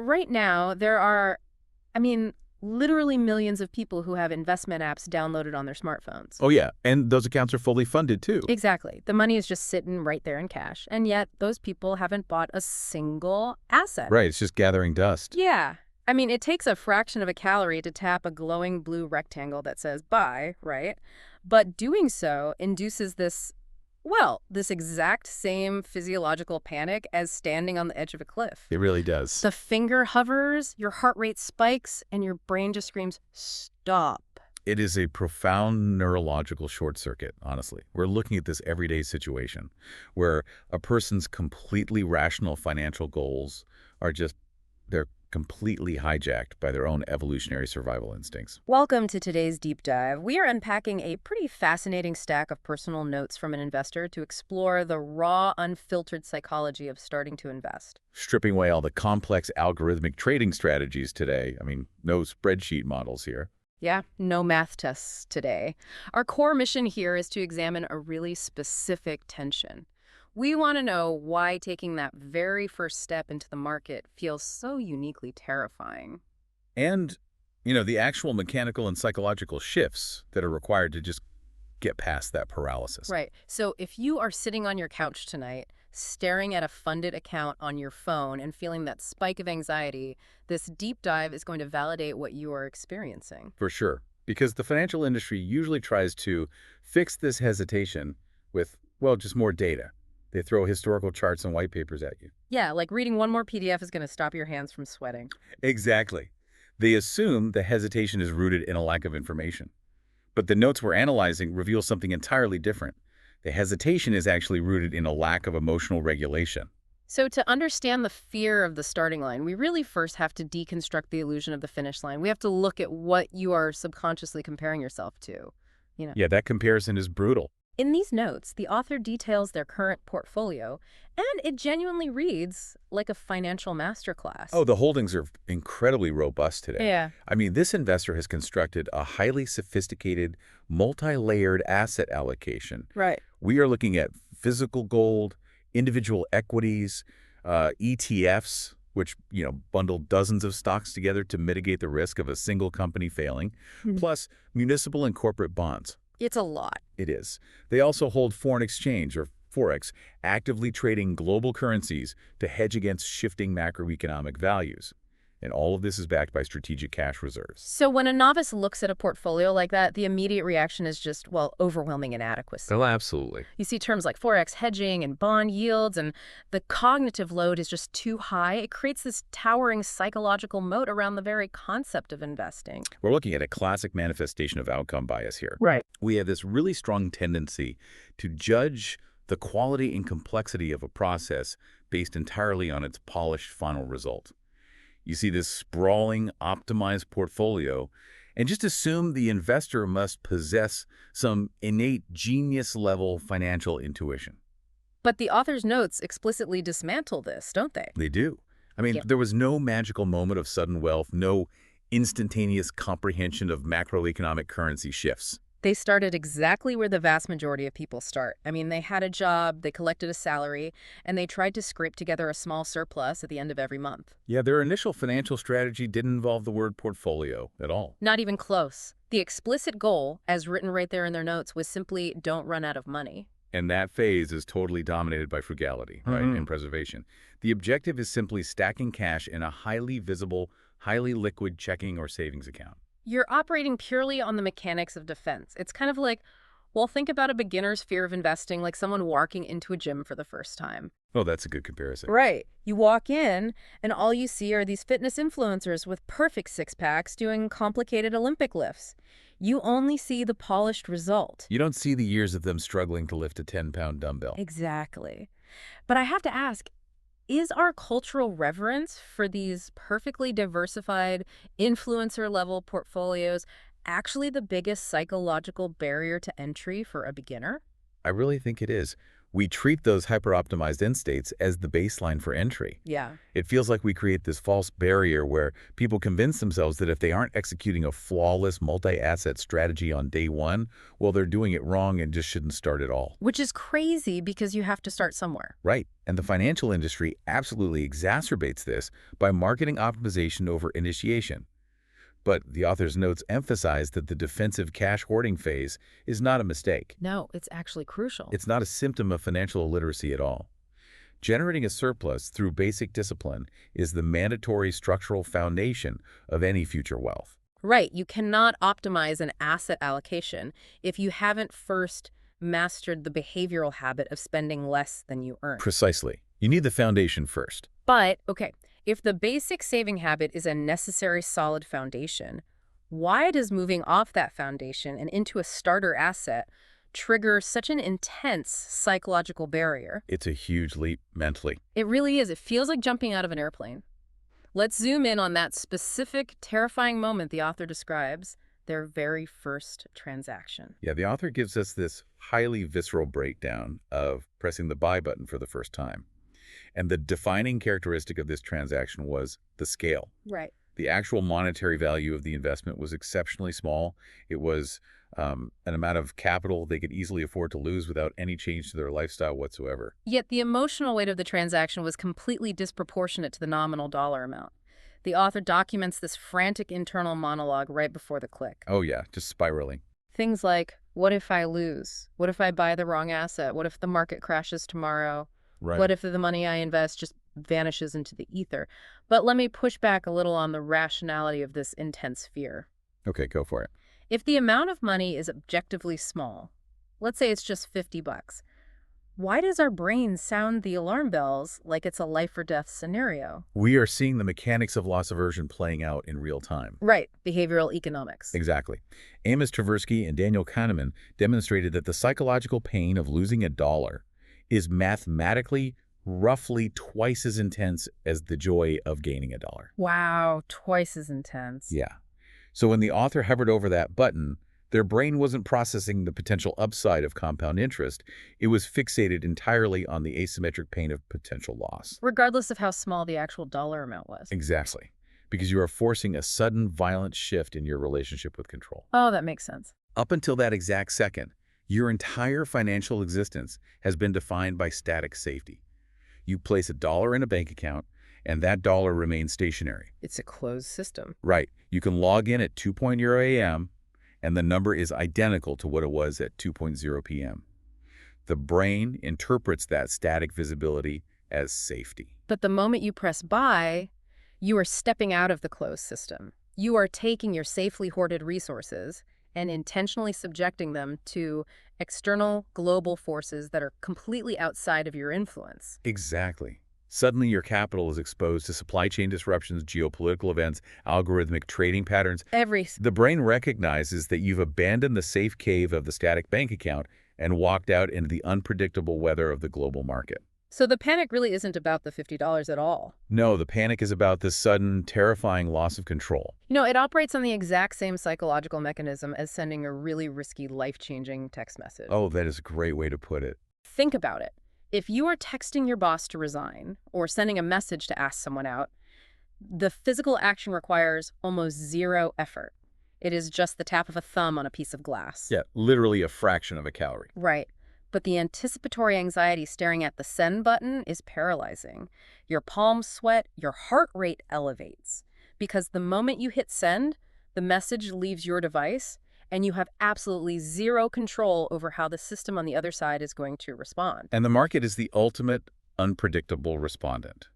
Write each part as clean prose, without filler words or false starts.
Right now, there are, I mean, literally millions of people who have investment apps downloaded on their smartphones. Oh, yeah. And those accounts are fully funded, too. Exactly. The money is just sitting right there in cash. And yet, those people haven't bought a single asset. Right. It's just gathering dust. Yeah. I mean, it takes a fraction of a calorie to tap a glowing blue rectangle that says buy, right? But doing so induces this exact same physiological panic as standing on the edge of a cliff. It really does. The finger hovers, your heart rate spikes, and your brain just screams, stop. It is a profound neurological short circuit, honestly. We're looking at this everyday situation where a person's completely rational financial goals are they're completely hijacked by their own evolutionary survival instincts. Welcome to today's deep dive. We are unpacking a pretty fascinating stack of personal notes from an investor to explore the raw, unfiltered psychology of starting to invest. Stripping away all the complex algorithmic trading strategies today. I mean, no spreadsheet models here. Yeah, no math tests today. Our core mission here is to examine a really specific tension. We want to know why taking that very first step into the market feels so uniquely terrifying. And, the actual mechanical and psychological shifts that are required to just get past that paralysis. Right. So if you are sitting on your couch tonight, staring at a funded account on your phone and feeling that spike of anxiety, this deep dive is going to validate what you are experiencing. For sure. Because the financial industry usually tries to fix this hesitation with, well, just more data. They throw historical charts and white papers at you. Yeah, like reading one more PDF is going to stop your hands from sweating. Exactly. They assume the hesitation is rooted in a lack of information. But the notes we're analyzing reveal something entirely different. The hesitation is actually rooted in a lack of emotional regulation. So to understand the fear of the starting line, we really first have to deconstruct the illusion of the finish line. We have to look at what you are subconsciously comparing yourself to. Yeah, that comparison is brutal. In these notes, the author details their current portfolio, and it genuinely reads like a financial masterclass. Oh, the holdings are incredibly robust today. Yeah. I mean, this investor has constructed a highly sophisticated, multi-layered asset allocation. Right. We are looking at physical gold, individual equities, ETFs, which, bundle dozens of stocks together to mitigate the risk of a single company failing, plus municipal and corporate bonds. It's a lot. It is. They also hold foreign exchange, or Forex, actively trading global currencies to hedge against shifting macroeconomic values. And all of this is backed by strategic cash reserves. So when a novice looks at a portfolio like that, the immediate reaction is just, overwhelming inadequacy. Oh, absolutely. You see terms like Forex hedging and bond yields, and the cognitive load is just too high. It creates this towering psychological moat around the very concept of investing. We're looking at a classic manifestation of outcome bias here. Right. We have this really strong tendency to judge the quality and complexity of a process based entirely on its polished final result. You see this sprawling, optimized portfolio, and just assume the investor must possess some innate genius-level financial intuition. But the author's notes explicitly dismantle this, don't they? They do. I mean, Yep. there was no magical moment of sudden wealth, no instantaneous comprehension of macroeconomic currency shifts. They started exactly where the vast majority of people start. I mean, they had a job, they collected a salary, and they tried to scrape together a small surplus at the end of every month. Yeah, their initial financial strategy didn't involve the word portfolio at all. Not even close. The explicit goal, as written right there in their notes, was simply don't run out of money. And that phase is totally dominated by frugality, right, and preservation. The objective is simply stacking cash in a highly visible, highly liquid checking or savings account. You're operating purely on the mechanics of defense. It's kind of like, think about a beginner's fear of investing like someone walking into a gym for the first time. Oh, that's a good comparison. Right. You walk in, and all you see are these fitness influencers with perfect six-packs doing complicated Olympic lifts. You only see the polished result. You don't see the years of them struggling to lift a 10-pound dumbbell. Exactly. But I have to ask, is our cultural reverence for these perfectly diversified, influencer-level portfolios actually the biggest psychological barrier to entry for a beginner? I really think it is. We treat those hyper-optimized end states as the baseline for entry. Yeah. It feels like we create this false barrier where people convince themselves that if they aren't executing a flawless multi-asset strategy on day one, well, they're doing it wrong and just shouldn't start at all. Which is crazy because you have to start somewhere. Right. And the financial industry absolutely exacerbates this by marketing optimization over initiation. But the author's notes emphasize that the defensive cash hoarding phase is not a mistake. No, it's actually crucial. It's not a symptom of financial illiteracy at all. Generating a surplus through basic discipline is the mandatory structural foundation of any future wealth. Right. You cannot optimize an asset allocation if you haven't first mastered the behavioral habit of spending less than you earn. Precisely. You need the foundation first. But, okay, if the basic saving habit is a necessary solid foundation, why does moving off that foundation and into a starter asset trigger such an intense psychological barrier? It's a huge leap mentally. It really is. It feels like jumping out of an airplane. Let's zoom in on that specific, terrifying moment the author describes, their very first transaction. Yeah, the author gives us this highly visceral breakdown of pressing the buy button for the first time. And the defining characteristic of this transaction was the scale. Right. The actual monetary value of the investment was exceptionally small. It was an amount of capital they could easily afford to lose without any change to their lifestyle whatsoever. Yet the emotional weight of the transaction was completely disproportionate to the nominal dollar amount. The author documents this frantic internal monologue right before the click. Oh yeah, just spiraling. Things like, what if I lose? What if I buy the wrong asset? What if the market crashes tomorrow? Right. What if the money I invest just vanishes into the ether? But let me push back a little on the rationality of this intense fear. Okay, go for it. If the amount of money is objectively small, let's say it's just $50, why does our brain sound the alarm bells like it's a life or death scenario? We are seeing the mechanics of loss aversion playing out in real time. Right, behavioral economics. Exactly. Amos Tversky and Daniel Kahneman demonstrated that the psychological pain of losing a dollar is mathematically roughly twice as intense as the joy of gaining a dollar. Wow, twice as intense. Yeah. So when the author hovered over that button, their brain wasn't processing the potential upside of compound interest. It was fixated entirely on the asymmetric pain of potential loss. Regardless of how small the actual dollar amount was. Exactly. Because you are forcing a sudden, violent shift in your relationship with control. Oh, that makes sense. Up until that exact second, your entire financial existence has been defined by static safety. You place a dollar in a bank account, and that dollar remains stationary. It's a closed system. Right. You can log in at 2:00 a.m., and the number is identical to what it was at 2:00 p.m. The brain interprets that static visibility as safety. But the moment you press buy, you are stepping out of the closed system. You are taking your safely hoarded resources and intentionally subjecting them to external global forces that are completely outside of your influence. Exactly. Suddenly, your capital is exposed to supply chain disruptions, geopolitical events, algorithmic trading patterns. The brain recognizes that you've abandoned the safe cave of the static bank account and walked out into the unpredictable weather of the global market. So the panic really isn't about the $50 at all. No, the panic is about this sudden, terrifying loss of control. You know, it operates on the exact same psychological mechanism as sending a really risky, life-changing text message. Oh, that is a great way to put it. Think about it. If you are texting your boss to resign or sending a message to ask someone out, the physical action requires almost zero effort. It is just the tap of a thumb on a piece of glass. Yeah, literally a fraction of a calorie. Right. But the anticipatory anxiety staring at the send button is paralyzing. Your palms sweat, your heart rate elevates. Because the moment you hit send, the message leaves your device, and you have absolutely zero control over how the system on the other side is going to respond. And the market is the ultimate unpredictable respondent.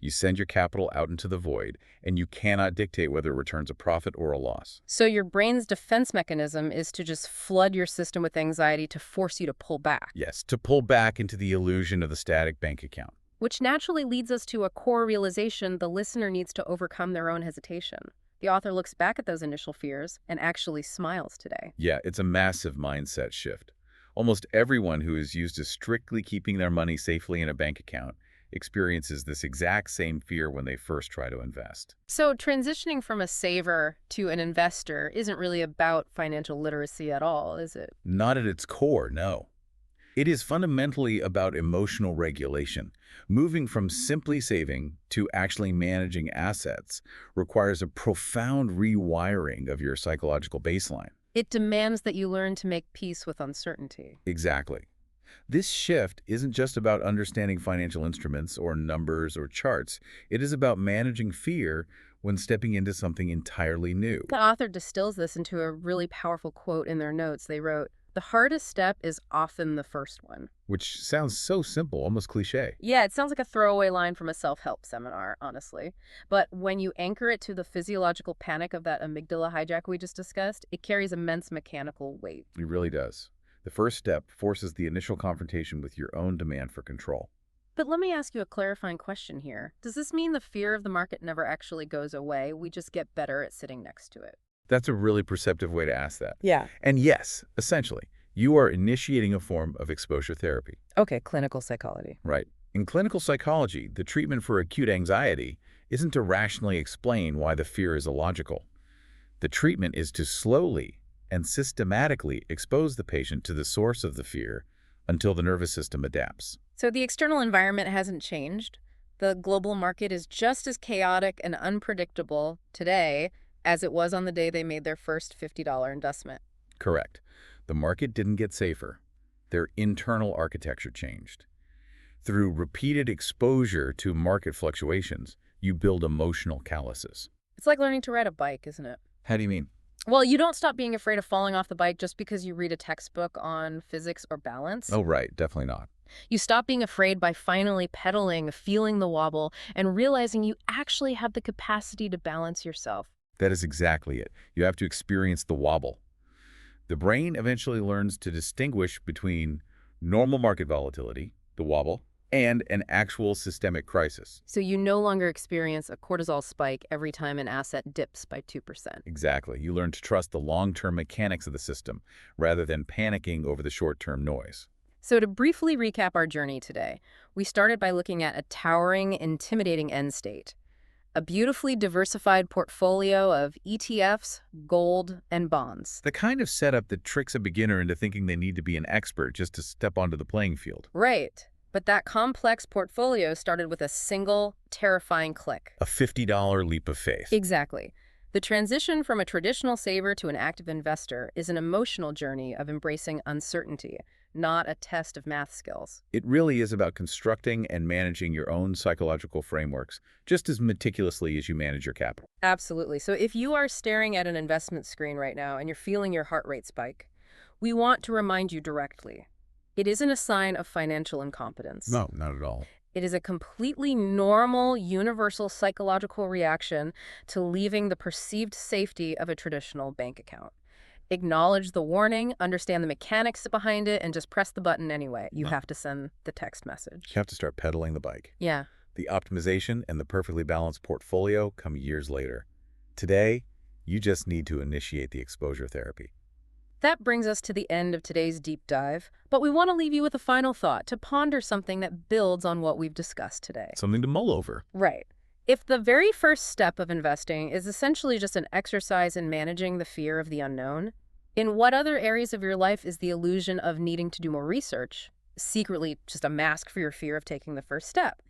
You send your capital out into the void, and you cannot dictate whether it returns a profit or a loss. So your brain's defense mechanism is to just flood your system with anxiety to force you to pull back. Yes, to pull back into the illusion of the static bank account. Which naturally leads us to a core realization the listener needs to overcome their own hesitation. The author looks back at those initial fears and actually smiles today. Yeah, it's a massive mindset shift. Almost everyone who is used to strictly keeping their money safely in a bank account experiences this exact same fear when they first try to invest. So transitioning from a saver to an investor isn't really about financial literacy at all, is it? Not at its core, no. It is fundamentally about emotional regulation. Moving from simply saving to actually managing assets requires a profound rewiring of your psychological baseline. It demands that you learn to make peace with uncertainty. Exactly. This shift isn't just about understanding financial instruments or numbers or charts. It is about managing fear when stepping into something entirely new. The author distills this into a really powerful quote in their notes. They wrote, "The hardest step is often the first one." Which sounds so simple, almost cliche. Yeah, it sounds like a throwaway line from a self-help seminar, honestly. But when you anchor it to the physiological panic of that amygdala hijack we just discussed, it carries immense mechanical weight. It really does. The first step forces the initial confrontation with your own demand for control. But let me ask you a clarifying question here. Does this mean the fear of the market never actually goes away? We just get better at sitting next to it? That's a really perceptive way to ask that. Yeah. And yes, essentially, you are initiating a form of exposure therapy. Okay, clinical psychology. Right. In clinical psychology, the treatment for acute anxiety isn't to rationally explain why the fear is illogical. The treatment is to slowly and systematically expose the patient to the source of the fear until the nervous system adapts. So the external environment hasn't changed. The global market is just as chaotic and unpredictable today as it was on the day they made their first $50 investment. Correct. The market didn't get safer. Their internal architecture changed. Through repeated exposure to market fluctuations, you build emotional calluses. It's like learning to ride a bike, isn't it? How do you mean? Well, you don't stop being afraid of falling off the bike just because you read a textbook on physics or balance. Oh, right. Definitely not. You stop being afraid by finally pedaling, feeling the wobble, and realizing you actually have the capacity to balance yourself. That is exactly it. You have to experience the wobble. The brain eventually learns to distinguish between normal market volatility, the wobble, and an actual systemic crisis. So you no longer experience a cortisol spike every time an asset dips by 2%. Exactly. You learn to trust the long-term mechanics of the system rather than panicking over the short-term noise. So to briefly recap our journey today, we started by looking at a towering, intimidating end state. A beautifully diversified portfolio of ETFs, gold, and bonds. The kind of setup that tricks a beginner into thinking they need to be an expert just to step onto the playing field. Right. But that complex portfolio started with a single, terrifying click. A $50 leap of faith. Exactly. The transition from a traditional saver to an active investor is an emotional journey of embracing uncertainty, not a test of math skills. It really is about constructing and managing your own psychological frameworks just as meticulously as you manage your capital. Absolutely. So if you are staring at an investment screen right now and you're feeling your heart rate spike, we want to remind you directly. It isn't a sign of financial incompetence. No, not at all. It is a completely normal, universal psychological reaction to leaving the perceived safety of a traditional bank account. Acknowledge the warning, understand the mechanics behind it, and just press the button anyway. You have to send the text message. You have to start pedaling the bike. Yeah. The optimization and the perfectly balanced portfolio come years later. Today, you just need to initiate the exposure therapy. That brings us to the end of today's deep dive, but we want to leave you with a final thought to ponder something that builds on what we've discussed today. Something to mull over. Right. If the very first step of investing is essentially just an exercise in managing the fear of the unknown, in what other areas of your life is the illusion of needing to do more research secretly just a mask for your fear of taking the first step?